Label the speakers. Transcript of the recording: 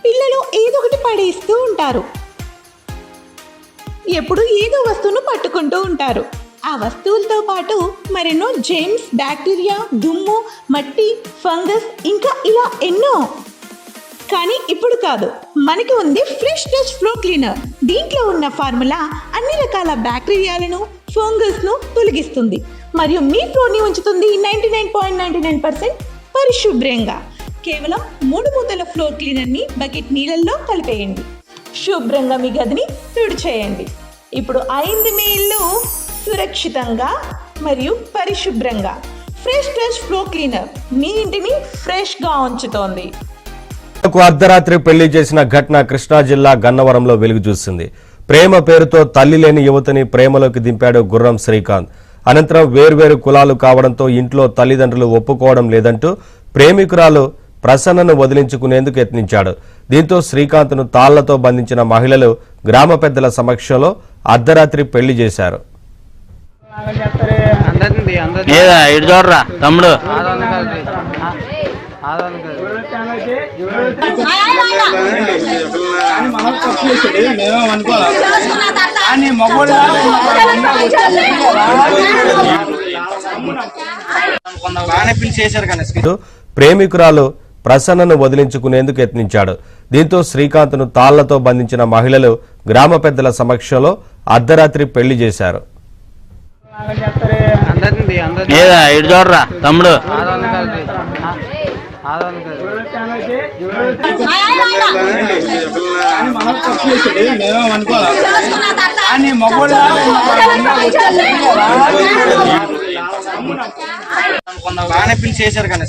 Speaker 1: పిల్లలు ఏదో ఒకటి పడేస్తూ ఉంటారు. ఎప్పుడు ఏదో వస్తువును పట్టుకుంటూ ఉంటారు. ఆ వస్తువులతో పాటు మరెన్నో జెమ్స్, బ్యాక్టీరియా, దుమ్ము, మట్టి, ఫంగస్, ఇంకా ఇలా ఎన్నో. కానీ ఇప్పుడు కాదు, మనకి ఉంది ఫ్రెష్ టచ్ ఫ్లోర్ క్లీనర్. దీంట్లో ఉన్న ఫార్ములా అన్ని రకాల బ్యాక్టీరియాలను, ఫంగస్ను తొలగిస్తుంది మరియు మీ ఫ్లోర్ని ఉంచుతుంది 99.99% పరిశుభ్రంగా. కేవలం 3 మూతల ఫ్లోర్ క్లీనర్ని బకెట్ నీళ్ళల్లో కలిపేయండి. శుభ్రంగా మీ గదిని తుడిచేయండి. ఇప్పుడు అయింది మీ ఇల్లు సురక్షితంగా మరియు పరిశుభ్రంగా. ఫ్రెష్ టచ్ ఫ్లోర్ క్లీనర్ మీ ఇంటిని ఫ్రెష్గా ఉంచుతోంది.
Speaker 2: అర్ధరాత్రి పెళ్లి చేసిన ఘటన కృష్ణా జిల్లా గన్నవరంలో వెలుగు చూసింది. ప్రేమ పేరుతో తల్లి లేని యువతిని ప్రేమలోకి దింపాడు గుర్రం శ్రీకాంత్. అనంతరం వేర్వేరు కులాలు కావడంతో ఇంట్లో తల్లిదండ్రులు ఒప్పుకోవడం లేదంటూ ప్రేమికురాలు ప్రసన్నను వదిలించుకునేందుకు యత్నించాడు. దీంతో శ్రీకాంత్ను తాళ్లతో బంధించిన మహిళలు గ్రామ పెద్దల సమక్షంలో అర్ధరాత్రి పెళ్లి చేశారు.
Speaker 3: తమ్ముడు
Speaker 2: ప్రేమికురాలు ప్రసన్నను వదిలించుకునేందుకు యత్నించాడు. దీంతో శ్రీకాంత్ను తాళ్లతో బంధించిన మహిళలు గ్రామ పెద్దల సమక్షంలో అర్ధరాత్రి పెళ్లి చేశారు.
Speaker 3: తమ్ముడు
Speaker 4: బాగానే పిలిచి చేశారు కానీ